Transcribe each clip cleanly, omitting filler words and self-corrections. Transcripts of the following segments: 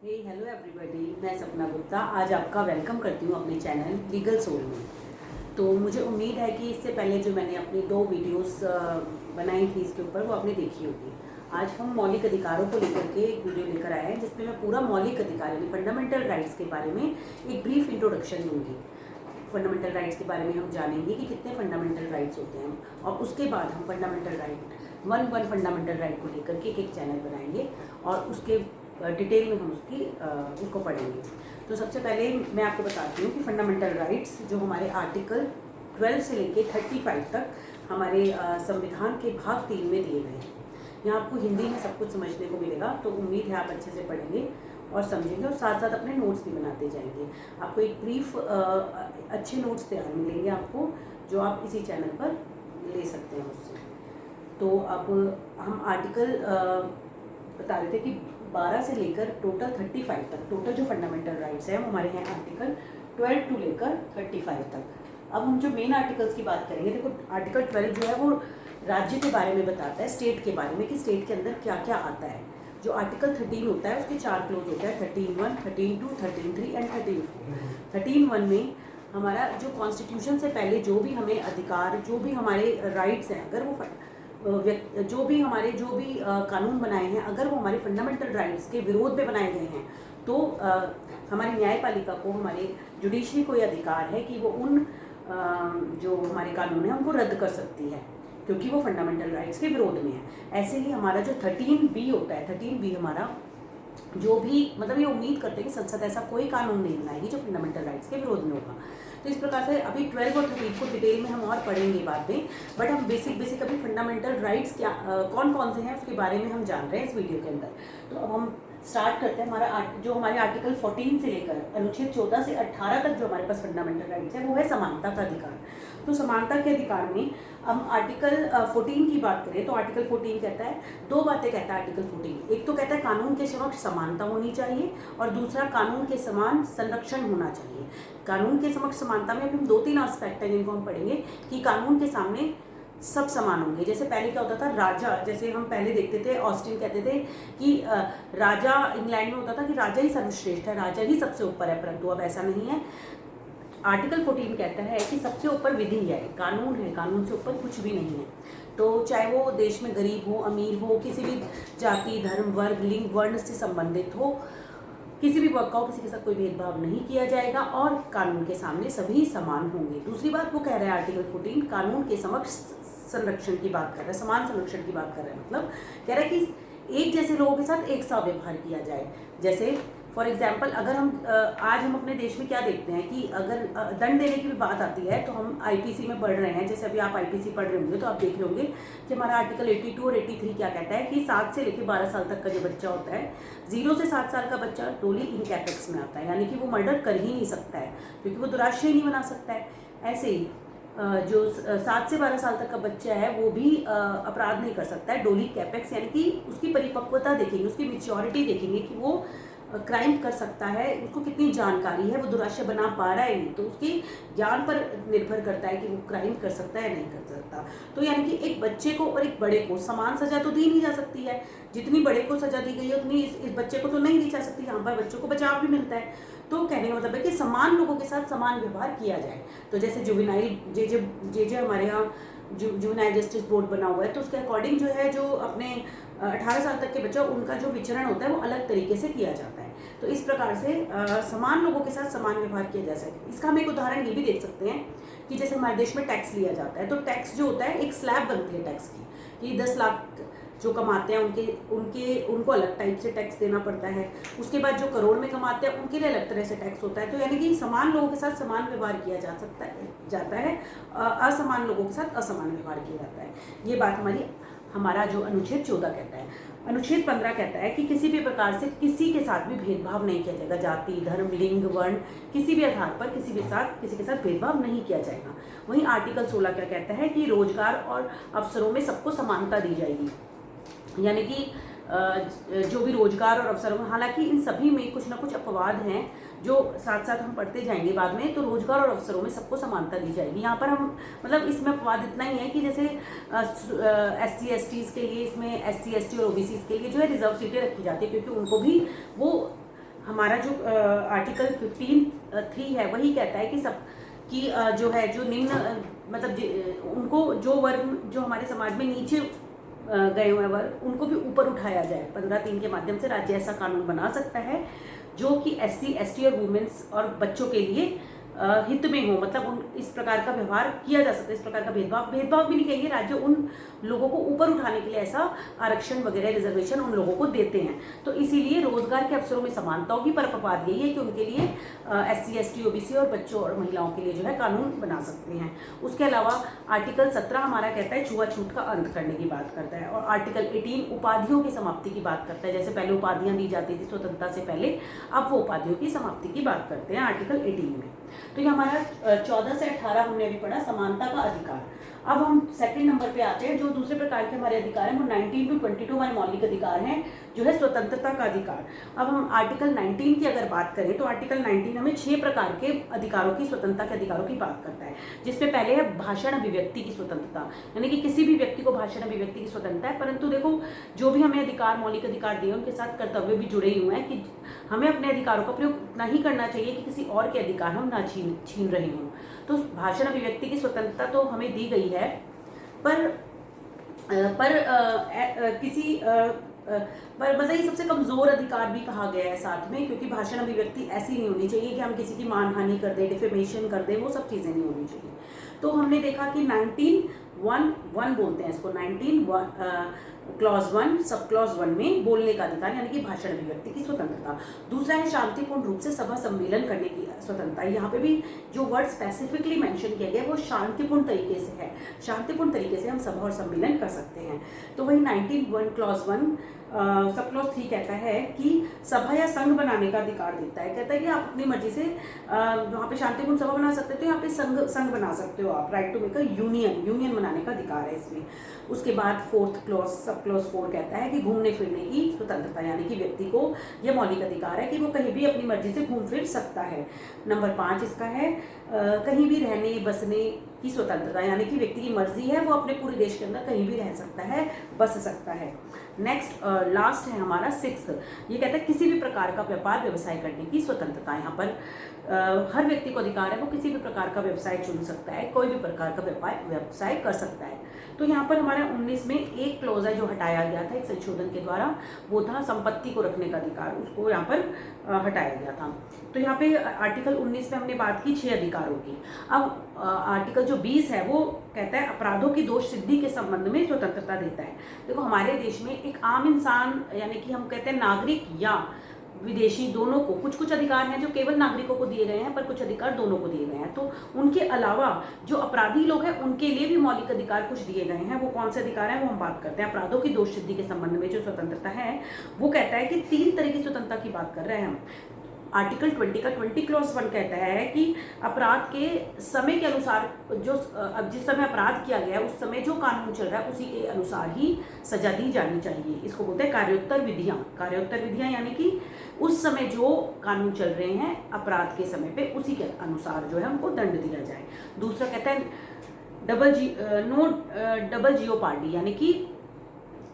Hello everybody, मैं सपना गुप्ता आज आपका वेलकम करती हूँ अपने चैनल लीगल सोल में। तो मुझे उम्मीद है कि इससे पहले जो मैंने अपनी 2 वीडियोस बनाई थी इसके ऊपर वो आपने देखी होगी। आज हम मौलिक अधिकारों को लेकर के एक वीडियो लेकर आए हैं जिसमें मैं पूरा मौलिक अधिकार यानी फंडामेंटल राइट्स के बारे में एक ब्रीफ इंट्रोडक्शन दूँगी। फंडामेंटल राइट्स के बारे में हम जानेंगे कि कितने फंडामेंटल राइट्स होते हैं और उसके बाद हम fundamental right one fundamental right को लेकर के एक चैनल बनाएंगे और उसके डिटेल में हम उसको पढ़ेंगे। तो सबसे पहले मैं आपको बताती हूँ कि फंडामेंटल राइट्स जो हमारे आर्टिकल 12 से लेके 35 तक हमारे संविधान के भाग 3 में दिए गए हैं। यहाँ आपको हिंदी में सब कुछ समझने को मिलेगा, तो उम्मीद है आप अच्छे से पढ़ेंगे और समझेंगे और साथ साथ अपने नोट्स भी बनाते जाएंगे। आपको एक ब्रीफ अच्छे नोट्स तैयार मिलेंगे आपको, जो आप इसी चैनल पर ले सकते हैं मुझसे। तो अब हम आर्टिकल बता रहे थे कि 12 से लेकर टोटल 35 तक टोटल जो फंडामेंटल राइट्स हैं वो हमारे हैं आर्टिकल 12 टू लेकर 35 तक। अब हम जो मेन आर्टिकल्स की बात करेंगे, देखो आर्टिकल 12 जो है वो राज्य के बारे में बताता है, स्टेट के बारे में कि स्टेट के अंदर क्या क्या आता है। जो आर्टिकल 13 होता है उसके 4 क्लोज होता है, 13(1), 13(2), 13(3) एंड 13(4). 13(1) में हमारा जो कॉन्स्टिट्यूशन से पहले जो भी हमें अधिकार, जो भी हमारे राइट्स हैं, अगर वो जो भी कानून बनाए हैं अगर वो हमारे फंडामेंटल राइट्स के विरोध में बनाए गए हैं तो हमारी न्यायपालिका को, हमारे जुडिशरी को ये अधिकार है कि वो उन जो हमारे कानून हैं उनको रद्द कर सकती है, क्योंकि वो फंडामेंटल राइट्स के विरोध में है। ऐसे ही हमारा जो 13B होता है, 13B हमारा जो भी मतलब ये उम्मीद करते हैं कि संसद ऐसा कोई कानून नहीं बनाएगी जो फंडामेंटल राइट्स के विरोध में होगा। तो इस प्रकार से अभी 12 और 13 को डिटेल में हम और पढ़ेंगे बाद में, बट हम बेसिक अभी फंडामेंटल राइट्स क्या कौन कौन से हैं उसके बारे में हम जान रहे हैं इस वीडियो के अंदर। तो अब हम स्टार्ट करते हैं। हमारे आर्टिकल 14 से लेकर अनुच्छेद 14 से 18 तक जो हमारे पास फंडामेंटल राइट्स है वो है समानता का अधिकार। तो समानता के अधिकार में हम आर्टिकल 14 की बात करें तो आर्टिकल 14 कहता है, 2 बातें कहता है आर्टिकल 14। एक तो कहता है कानून के समक्ष समानता होनी चाहिए और दूसरा कानून के समान संरक्षण होना चाहिए। कानून के समक्ष समानता में अभी हम 2-3 एस्पेक्ट हैं जिनको हम पढ़ेंगे कि कानून के सामने सब समान होंगे। जैसे पहले क्या होता था, राजा, जैसे हम पहले देखते थे ऑस्टिन कहते थे कि राजा, इंग्लैंड में होता था कि राजा ही सर्वश्रेष्ठ है, राजा ही सबसे ऊपर है, परंतु अब ऐसा नहीं है। आर्टिकल 14 कहता है कि सबसे ऊपर विधि है, कानून है, कानून से ऊपर कुछ भी नहीं है। तो चाहे वो देश में गरीब हो, अमीर हो, किसी भी जाति, धर्म, वर्ग, लिंग, वर्ण से संबंधित हो, किसी भी वर्ग का हो, किसी के साथ कोई भेदभाव नहीं किया जाएगा और कानून के सामने सभी समान होंगे। दूसरी बात वो कह रहा है आर्टिकल 14 कानून के समक्ष संरक्षण की बात कर रहा है, समान संरक्षण की बात कर रहा है। मतलब कह रहा है कि एक जैसे लोगों के साथ एक सा व्यवहार किया जाए। जैसे फॉर एग्जाम्पल अगर हम आज हम अपने देश में क्या देखते हैं कि अगर दंड देने की भी बात आती है तो हम आईपीसी में पढ़ रहे हैं। जैसे अभी आप आईपीसी पढ़ रहे होंगे तो आप देख रहे होंगे कि हमारा आर्टिकल 82 और 83 क्या कहता है कि 7 से लेकर 12 साल तक का जो बच्चा होता है, 0 से 7 साल का बच्चा टोली इन कैपेक्स में आता है, यानी कि वो मर्डर कर ही नहीं सकता है क्योंकि वो दुराश्रय नहीं बना सकता है। ऐसे ही जो 7 से 12 साल तक का बच्चा है वो भी अपराध नहीं कर सकता है। डोली कैपेक्स यानी कि उसकी परिपक्वता देखेंगे, उसकी मेच्योरिटी देखेंगे कि वो क्राइम कर सकता है, उसको कितनी जानकारी है, वो दुराश्रय बना पा रहा है नहीं, तो उसके ज्ञान पर निर्भर करता है कि वो क्राइम कर सकता है नहीं कर सकता। तो यानी कि एक बच्चे को और एक बड़े को समान सजा तो दी नहीं जा सकती है। जितनी बड़े को सजा दी गई है उतनी इस बच्चे को तो नहीं दी जा सकती। यहाँ पर बच्चों को बचाव भी मिलता है। तो कहने का मतलब है कि समान लोगों के साथ समान व्यवहार किया जाए। तो जैसे जुवेनाइल जे हमारे यहाँ जुवेनाइल जस्टिस बोर्ड बना हुआ है, तो उसके अकॉर्डिंग जो है, जो अपने 18 साल तक के बच्चा उनका जो विचरण होता है वो अलग तरीके से किया जाता है। तो इस प्रकार से समान लोगों के साथ समान व्यवहार किया जा सके। इसका हम एक उदाहरण ये भी देख सकते हैं कि जैसे हमारे देश में टैक्स लिया जाता है, तो टैक्स जो होता है एक स्लैब बनती है टैक्स की कि 10 लाख जो कमाते हैं उनको अलग टाइप से टैक्स देना पड़ता है। उसके बाद जो करोड़ में कमाते हैं उनके लिए अलग तरह से टैक्स होता है। तो यानी कि समान लोगों के साथ समान व्यवहार किया जाता है, असमान लोगों के साथ असमान व्यवहार किया जाता है। ये बात हमारा जो अनुच्छेद 14 कहता है। अनुच्छेद 15 कहता है कि किसी भी प्रकार से किसी के साथ भी भेदभाव नहीं किया जाएगा। जाति, धर्म, लिंग, वर्ण, किसी भी आधार पर किसी के साथ भेदभाव नहीं किया जाएगा। वहीं आर्टिकल 16 क्या कहता है कि रोजगार और अवसरों में सबको समानता दी जाएगी। यानी कि जो भी रोजगार और अवसरों में, हालांकि इन सभी में कुछ ना कुछ अपवाद हैं जो साथ साथ हम पढ़ते जाएंगे बाद में। तो रोजगार और अवसरों में सबको समानता दी जाएगी। यहाँ पर हम मतलब इसमें अपवाद इतना ही है कि जैसे SC STs के लिए, इसमें SC ST और OBCs के लिए जो है रिजर्व सीटें रखी जाती है, क्योंकि उनको भी वो हमारा जो आर्टिकल 15(3) है वही कहता है कि सब कि जो है जो निम्न मतलब उनको जो वर्ग जो हमारे समाज में नीचे गए हुए वर्ग उनको भी ऊपर उठाया जाए। 15(3) के माध्यम से राज्य ऐसा कानून बना सकता है जो कि SC, ST और वुमेन्स और बच्चों के लिए हित में हो, मतलब उन इस प्रकार का व्यवहार किया जा सकता है, इस प्रकार का भेदभाव भी नहीं कहेंगे, राज्य उन लोगों को ऊपर उठाने के लिए ऐसा आरक्षण वगैरह रिजर्वेशन उन लोगों को देते हैं। तो इसीलिए रोजगार के अवसरों में समानता होगी, पर अपवाद यही है कि उनके लिए SC, ST, OBC और बच्चों और महिलाओं के लिए जो है कानून बना सकते हैं। उसके अलावा आर्टिकल 17 हमारा कहता है छुआछूत का अंत करने की बात करता है, और आर्टिकल 18 उपाधियों की समाप्ति की बात करता है। जैसे पहले उपाधियां दी जाती थी स्वतंत्रता से पहले, अब वो उपाधियों की समाप्ति की बात करते हैं आर्टिकल 18 में। तो ये हमारा 14 से 18 हमने अभी पढ़ा समानता का अधिकार। अब हम सेकंड नंबर पे आते हैं, जो दूसरे प्रकार के हमारे अधिकार हैं वो 19 to 22 हमारे मौलिक अधिकार हैं, जो है स्वतंत्रता का अधिकार। अब हम आर्टिकल 19 की अगर बात करें तो आर्टिकल 19 हमें 6 प्रकार के अधिकारों की, स्वतंत्रता के अधिकारों की बात करता है, जिसमें पहले है भाषण अभिव्यक्ति की स्वतंत्रता, यानी कि किसी भी व्यक्ति को भाषण अभिव्यक्ति की स्वतंत्रता है। परंतु देखो, जो भी हमें अधिकार, मौलिक अधिकार दिए उनके साथ कर्तव्य भी जुड़े हुए हैं कि हमें अपने अधिकारों का प्रयोग उतना ही करना चाहिए कि किसी और के अधिकार हम ना छीन रहे हों। तो भाषण अभिव्यक्ति की स्वतंत्रता तो हमें दी गई है, पर मतलब ये सबसे कमजोर अधिकार भी कहा गया है साथ में, क्योंकि भाषण अभिव्यक्ति ऐसी नहीं होनी चाहिए कि हम किसी की मानहानि कर दें, डिफेमेशन कर दें, वो सब चीजें नहीं होनी चाहिए। तो हमने देखा कि 19(1) बोलते हैं इसको, 19(1) क्लॉज 1 सब क्लॉज 1 में बोलने का अधिकार, यानी कि भाषण अभिव्यक्ति की स्वतंत्रता। दूसरा है शांतिपूर्ण रूप से सभा सम्मेलन करने की स्वतंत्रता। यहाँ पे भी जो वर्ड स्पेसिफिकली मेंशन किया गया है वो शांतिपूर्ण तरीके से है, शांतिपूर्ण तरीके से हम सभा और सम्मेलन कर सकते हैं। तो वही 19(1) क्लॉज 1 सब क्लॉज 3 कहता है कि सभा या संघ बनाने का अधिकार देता है। कहता है कि आप अपनी मर्जी से वहाँ पे शांतिपूर्ण सभा बना सकते हो, तो यहाँ पे संघ बना सकते हो आप, right to make a union बनाने का अधिकार है इसमें। उसके बाद 4th क्लॉज सब क्लॉज 4 कहता है कि घूमने फिरने की स्वतंत्रता, यानी कि व्यक्ति को यह मौलिक अधिकार है कि वो कहीं भी अपनी मर्जी से घूम फिर सकता है। नंबर 5 इसका है कहीं भी रहने बसने की स्वतंत्रता, यानी कि व्यक्ति की मर्जी है, वो अपने पूरे देश के अंदर कहीं भी रह सकता है, बस सकता है। नेक्स्ट लास्ट है हमारा 6th, ये कहता है किसी भी प्रकार का व्यापार व्यवसाय करने की स्वतंत्रता। यहाँ पर हर व्यक्ति को अधिकार है, वो किसी भी प्रकार का व्यवसाय चुन सकता है, कोई भी प्रकार का व्यवसाय कर सकता है। तो यहाँ पर हमारा 19 में एक क्लॉज है जो हटाया गया था एक संशोधन के द्वारा, वो था संपत्ति को रखने का अधिकार, उसको यहाँ पर हटाया गया था। तो यहाँ पे आर्टिकल 19 में हमने बात की 6 अधिकारों की। अब आर्टिकल जो 20 है वो कहता है अपराधों की दोष सिद्धि के संबंध में स्वतंत्रता देता है। देखो, हमारे देश में एक आम इंसान, यानी कि हम कहते हैं नागरिक या विदेशी, दोनों को कुछ अधिकार हैं जो केवल नागरिकों को दिए गए हैं, पर कुछ अधिकार दोनों को दिए गए हैं। तो उनके अलावा जो अपराधी लोग हैं उनके लिए भी मौलिक अधिकार कुछ दिए गए हैं। वो कौन से अधिकार हैं वो हम बात करते हैं। अपराधों की दोष सिद्धि के संबंध में जो स्वतंत्रता है वो कहता है कि 3 तरह की स्वतंत्रता की बात कर रहे हैं हम। आर्टिकल 20 का 20 क्लॉज 1 कहता है कि अपराध के समय के अनुसार, जो अब जिस समय अपराध किया गया है उस समय जो कानून चल रहा है उसी के अनुसार ही सजा दी जानी चाहिए। इसको बोलते हैं कार्योत्तर विधियां, यानी कि उस समय जो कानून चल रहे हैं अपराध के समय पे उसी के अनुसार जो है उनको दंड दिया जाए। दूसरा कहता है डबल जियोपार्डी, यानी कि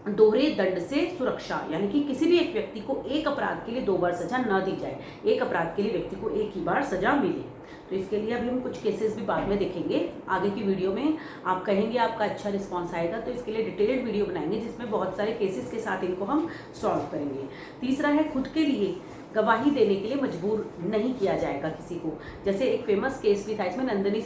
दोहरे दंड से सुरक्षा, यानी कि किसी भी एक व्यक्ति को एक अपराध के लिए 2 बार सजा न दी जाए, एक अपराध के लिए व्यक्ति को एक ही बार सजा मिले। तो इसके लिए अभी हम कुछ केसेस भी बाद में देखेंगे आगे की वीडियो में। आप कहेंगे आपका अच्छा रिस्पांस आएगा तो इसके लिए डिटेल्ड वीडियो बनाएंगे जिसमें बहुत सारे केसेस के साथ इनको हम सॉल्व करेंगे। तीसरा है खुद के लिए गवाही देने के लिए मजबूर नहीं किया जाएगा किसी को। जैसे एक फेमस केस भी था इसमें, नंदिनी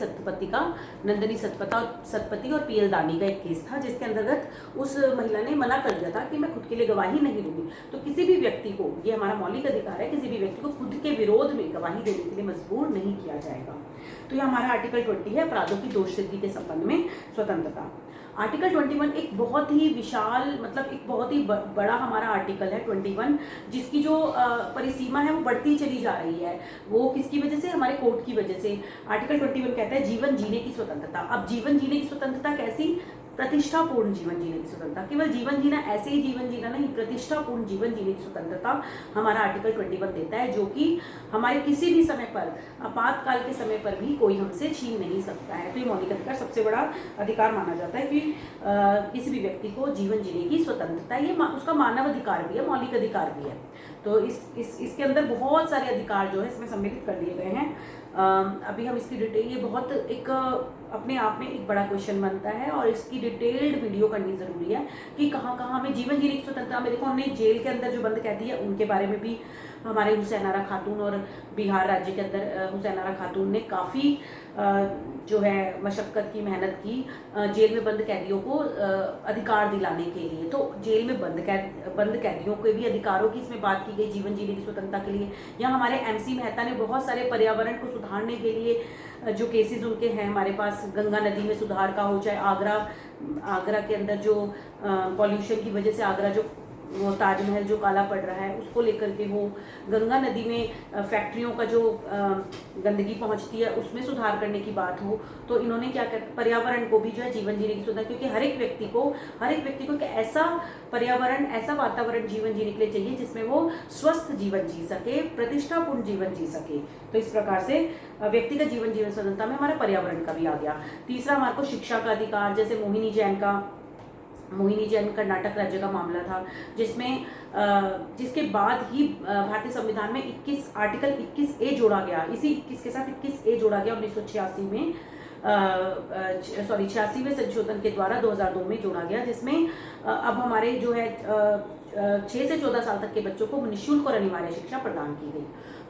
सतपथी और PL दानी का एक केस था, जिसके अंतर्गत उस महिला ने मना कर दिया था कि मैं खुद के लिए गवाही नहीं दूंगी। तो किसी भी व्यक्ति को, ये हमारा मौलिक अधिकार है, किसी भी व्यक्ति को खुद के विरोध में गवाही देने के लिए मजबूर नहीं किया जाएगा। तो ये हमारा आर्टिकल 20 है, अपराधों की दोष सिद्धि के संबंध में स्वतंत्रता। आर्टिकल 21 एक बहुत ही विशाल, मतलब एक बहुत ही बड़ा हमारा आर्टिकल है 21, जिसकी जो परिसीमा है वो बढ़ती चली जा रही है। वो किसकी वजह से? हमारे कोर्ट की वजह से। आर्टिकल 21 कहता है जीवन जीने की स्वतंत्रता। अब जीवन जीने की स्वतंत्रता कैसी? प्रतिष्ठापूर्ण जीवन जीने की स्वतंत्रता। केवल जीवन जीना, ऐसे ही जीवन जीना नहीं, प्रतिष्ठापूर्ण जीवन जीने की स्वतंत्रता हमारा आर्टिकल 21 देता है, जो कि हमारे किसी भी समय पर, आपातकाल के समय पर भी कोई हमसे छीन नहीं सकता है। तो ये मौलिक अधिकार सबसे बड़ा अधिकार माना जाता है कि किसी भी व्यक्ति को जीवन जीने की स्वतंत्रता, ये उसका मानव अधिकार भी है, मौलिक अधिकार भी है। तो इसके अंदर बहुत सारे अधिकार जो है इसमें सम्मिलित कर दिए गए हैं। अभी हम इसकी डिटेल, ये बहुत एक अपने आप में एक बड़ा क्वेश्चन बनता है और इसकी डिटेल्ड वीडियो करनी ज़रूरी है कि कहाँ कहाँ हमें जीवन जीने की स्वतंत्रता में। देखो, हमने जेल के अंदर जो बंद कैदी है उनके बारे में भी हमारे हुसैन आरा खातून और बिहार राज्य के अंदर हुसैन आरा खातून ने काफ़ी जो है मशक्क़त की, मेहनत की जेल में बंद कैदियों को अधिकार दिलाने के लिए। तो जेल में बंद कैदियों के भी अधिकारों की इसमें बात की गई जीवन जीने की स्वतंत्रता के लिए। यहाँ हमारे MC मेहता ने बहुत सारे पर्यावरण को सुधारने के लिए जो केसेस उनके हैं हमारे पास, गंगा नदी में सुधार का हो, चाहे आगरा के अंदर जो पॉल्यूशन की वजह से आगरा जो वो ताजमहल जो काला पड़ रहा है उसको लेकर के हो, गंगा नदी में फैक्ट्रियों का जो गंदगी पहुंचती है उसमें सुधार करने की बात हो, तो इन्होंने क्या कर, पर्यावरण को भी जो है जीवन जीने की स्वतंत्रता, क्योंकि हर एक व्यक्ति को एक ऐसा पर्यावरण, ऐसा वातावरण जीवन जीने के लिए चाहिए जिसमें वो स्वस्थ जीवन जी सके, प्रतिष्ठापूर्ण जीवन जी सके। तो इस प्रकार से व्यक्तिगत जीवन स्वतंत्रता में हमारा पर्यावरण का भी आ गया। तीसरा हमारे को शिक्षा का अधिकार, जैसे मोहिनी जैन कर्नाटक राज्य का मामला था, जिसमें जिसके बाद ही भारतीय संविधान में आर्टिकल 21A जोड़ा गया। इसी 21 के साथ 21A जोड़ा गया 1986 में, 86वें संशोधन के द्वारा 2002 में जोड़ा गया, जिसमें अब हमारे जो है 6 से 14 साल तक के बच्चों को निःशुल्क और अनिवार्य शिक्षा प्रदान की गई।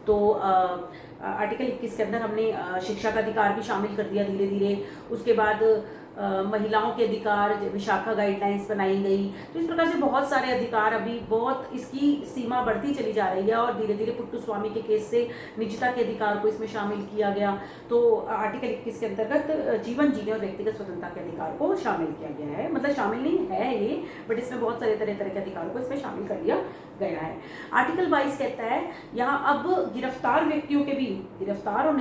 तो आर्टिकल 21 के अंदर हमने शिक्षा का अधिकार भी शामिल कर दिया धीरे धीरे। उसके बाद महिलाओं के अधिकार, विशाखा गाइडलाइंस बनाई गई। तो इस प्रकार से बहुत सारे अधिकार, अभी बहुत इसकी सीमा बढ़ती चली जा रही है और धीरे धीरे पुट्टू स्वामी के केस से निजता के अधिकार को इसमें शामिल किया गया। तो आर्टिकल 21 के अंतर्गत जीवन जीने और व्यक्तिगत स्वतंत्रता के अधिकार को शामिल किया गया है। मतलब शामिल नहीं है ये, बट इसमें बहुत सारे तरह तरह के अधिकारों को इसमें शामिल कर लिया गया है। आर्टिकल 22 कहता है यहाँ अब गिरफ्तार व्यक्तियों के भी, गिरफ्तार और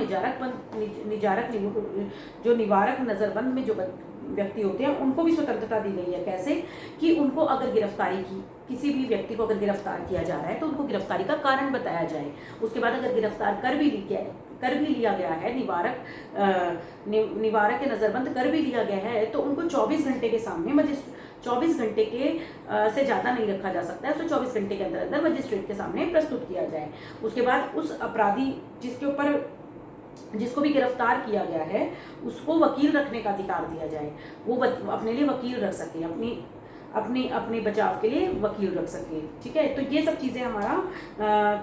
निवारक नजरबंद में जो व्यक्ति होते हैं उनको भी स्वतंत्रता दी गई है। कैसे कि उनको अगर गिरफ्तारी की, किसी भी व्यक्ति को अगर गिरफ्तार किया जा रहा है तो उनको गिरफ्तारी का कारण बताया जाए। उसके बाद अगर गिरफ्तार कर भी लिया गया है, निवारक के नजरबंद कर भी लिया गया है, तो उनको 24 घंटे के सामने 24 घंटे के से ज़्यादा नहीं रखा जा सकता है, तो 24 घंटे के अंदर मजिस्ट्रेट के सामने प्रस्तुत किया जाए। उसके बाद उस अपराधी जिसको भी गिरफ्तार किया गया है उसको वकील रखने का अधिकार दिया जाए। वो अपने लिए वकील रख सके, अपने बचाव के लिए वकील रख सके। ठीक है, तो ये सब चीज़ें हमारा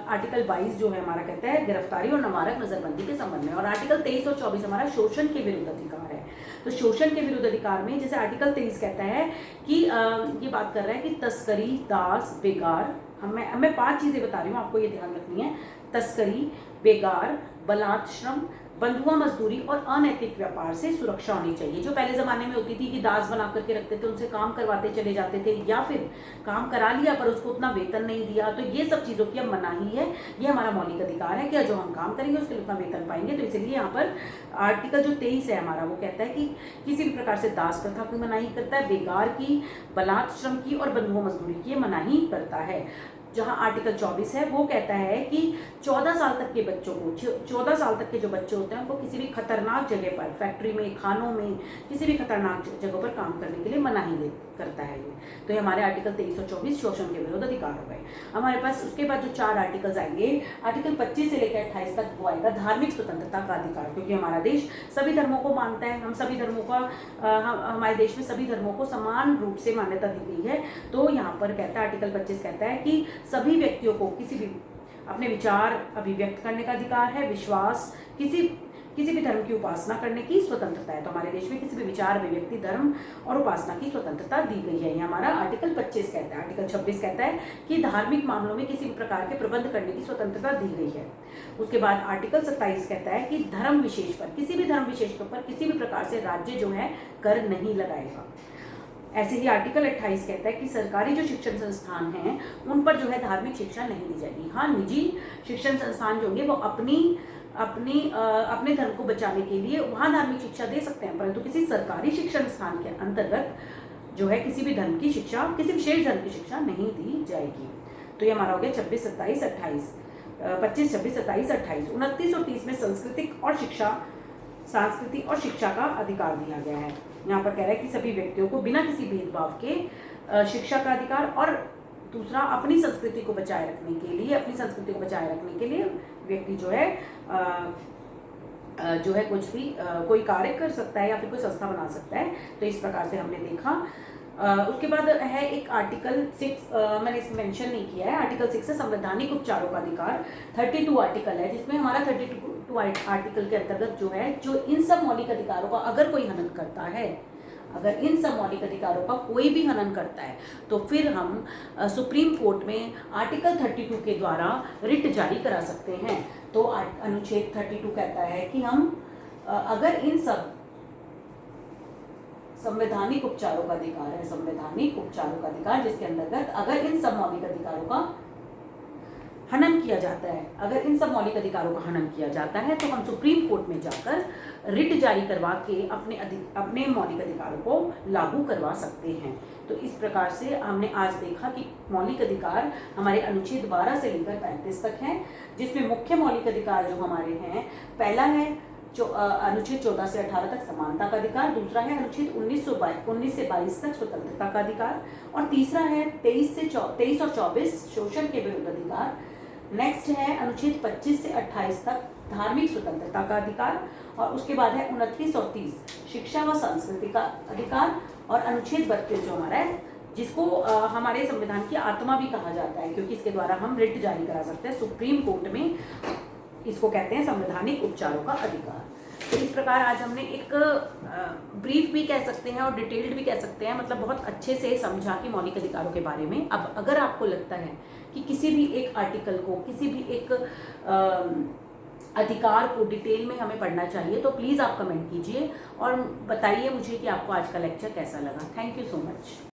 आर्टिकल 22 जो है हमारा कहता है गिरफ्तारी और निवारक नजरबंदी के संबंध में। और आर्टिकल 23 और 24 हमारा शोषण के विरुद्ध अधिकार है। तो शोषण के विरुद्ध अधिकार में जैसे आर्टिकल 23 कहता है कि ये बात कर रहा है कि तस्करी, दास, बेगार, मैं 5 चीज़ें बता रही हूँ, आपको ये ध्यान रखनी है। तस्करी, बेगार, बलात्श्रम, बंधुआ मजदूरी और अनैतिक व्यापार से सुरक्षा होनी चाहिए। जो पहले ज़माने में होती थी कि दास बना करके रखते थे, उनसे काम करवाते चले जाते थे, या फिर काम करा लिया पर उसको उतना वेतन नहीं दिया, तो ये सब चीज़ों की अब मनाही है। ये हमारा मौलिक अधिकार है कि जो हम काम करेंगे उसके लिए उतना वेतन पाएंगे। तो इसलिए यहाँ पर आर्टिकल जो 23 है हमारा, वो कहता है कि किसी भी प्रकार से दास प्रथा की मनाही करता है, बेगार की, बलात्श्रम की और बंधुआ मजदूरी की मनाही करता है। जहाँ आर्टिकल 24 है वो कहता है कि 14 साल तक के बच्चों को, 14 साल तक के जो बच्चे होते हैं उनको किसी भी खतरनाक जगह पर, फैक्ट्री में, खानों में, किसी भी खतरनाक जगहों पर काम करने के लिए मनाही करता है ये। तो ये हमारे आर्टिकल 23 और 24 शोषण के विरुद्ध अधिकार हो गए। हमारे पास उसके बाद जो 4 आर्टिकल्स आएंगे, आर्टिकल 25 से लेकर 28 तक वो आएगा धार्मिक स्वतंत्रता का अधिकार, क्योंकि हमारा देश सभी धर्मों को मानता है। हम सभी धर्मों का हमारे देश में सभी धर्मों को समान रूप से मान्यता दी गई है। तो यहाँ पर कहता है आर्टिकल 25 कहता है कि सभी व्यक्तियों को किसी भी अपने विचार अभिव्यक्त करने का अधिकार है, विश्वास, किसी भी धर्म की उपासना करने की स्वतंत्रता है। तो हमारे देश में किसी भी विचार, अभिव्यक्ति, धर्म और उपासना की स्वतंत्रता दी गई है। ये हमारा आर्टिकल 25 कहता है। आर्टिकल 26 कहता है कि धार्मिक मामलों में किसी भी प्रकार के प्रबंध करने की स्वतंत्रता दी गई है। उसके बाद आर्टिकल 27 कहता है कि धर्म विशेष पर, किसी भी धर्म विशेष के ऊपर किसी भी प्रकार से राज्य जो है कर नहीं लगाएगा। ऐसे ही आर्टिकल 28 कहता है कि सरकारी जो शिक्षण संस्थान हैं उन पर जो है धार्मिक शिक्षा नहीं दी जाएगी। हाँ, निजी शिक्षण संस्थान जो होंगे वो अपनी अपने धर्म को बचाने के लिए वहाँ धार्मिक शिक्षा दे सकते हैं, परंतु किसी सरकारी शिक्षण स्थान के अंतर्गत जो है किसी भी धर्म की शिक्षा, किसी विशेष धर्म की शिक्षा नहीं दी जाएगी। तो ये हमारा हो गया 26, 27, 28, 25, 26, 27, 28, 29 और 30 में संस्कृति और शिक्षा का अधिकार दिया गया है। यहाँ पर कह रहा है कि सभी व्यक्तियों को बिना किसी भेदभाव के शिक्षा का अधिकार, और दूसरा अपनी संस्कृति को बचाए रखने के लिए व्यक्ति जो है कुछ भी कोई कार्य कर सकता है या फिर कोई संस्था बना सकता है। तो इस प्रकार से हमने देखा। उसके बाद है एक आर्टिकल 6, मैंने इसमें मेंशन नहीं किया है। आर्टिकल 6 है संवैधानिक उपचारों का अधिकार। 32 आर्टिकल है, जिसमें हमारा 32 आर्टिकल के अंतर्गत जो इन सब मौलिक अधिकारों का अगर कोई हनन करता है, अगर इन सब मौलिक अधिकारों का कोई भी हनन करता है, तो फिर हम सुप्रीम कोर्ट में आर्टिकल 32 के द्वारा रिट जारी करा सकते हैं। तो अनुच्छेद 32 कहता है कि हम अगर इन सब संवैधानिक उपचारों का अधिकार है, संवैधानिक उपचारों का अधिकार, जिसके अंतर्गत अगर इन सब मौलिक अधिकारों का हनन किया जाता है, अगर इन सब मौलिक अधिकारों का हनन किया जाता है, तो हम सुप्रीम कोर्ट में जाकर रिट जारी करवा के अपने मौलिक अधिकारों को लागू करवा सकते हैं। तो इस प्रकार से हमने आज देखा कि मौलिक अधिकार हमारे अनुच्छेद 12 से लेकर 35 तक हैं, जिसमें मुख्य मौलिक अधिकार जो हमारे हैं, पहला है अनुच्छेद 14 से 18 तक समानता का अधिकार, दूसरा है अनुच्छेद 19 से 22 तक स्वतंत्रता का अधिकार, और तीसरा है 23 और 24 शोषण के विरुद्ध अधिकार। नेक्स्ट है अनुच्छेद 25 से 28 तक धार्मिक स्वतंत्रता का अधिकार, और उसके बाद है 29 और 30 शिक्षा व संस्कृति का अधिकार, और अनुच्छेद 32 जो हमारा है, जिसको हमारे संविधान की आत्मा भी कहा जाता है, क्योंकि इसके द्वारा हम रिट जारी करा सकते हैं सुप्रीम कोर्ट में। इसको कहते हैं संवैधानिक उपचारों का अधिकार। तो इस प्रकार आज हमने एक ब्रीफ भी कह सकते हैं और डिटेल्ड भी कह सकते हैं, मतलब बहुत अच्छे से समझा कि मौलिक अधिकारों के बारे में। अब अगर आपको लगता है कि किसी भी एक आर्टिकल को, किसी भी एक अधिकार को डिटेल में हमें पढ़ना चाहिए, तो प्लीज़ आप कमेंट कीजिए और बताइए मुझे कि आपको आज का लेक्चर कैसा लगा। Thank you so much.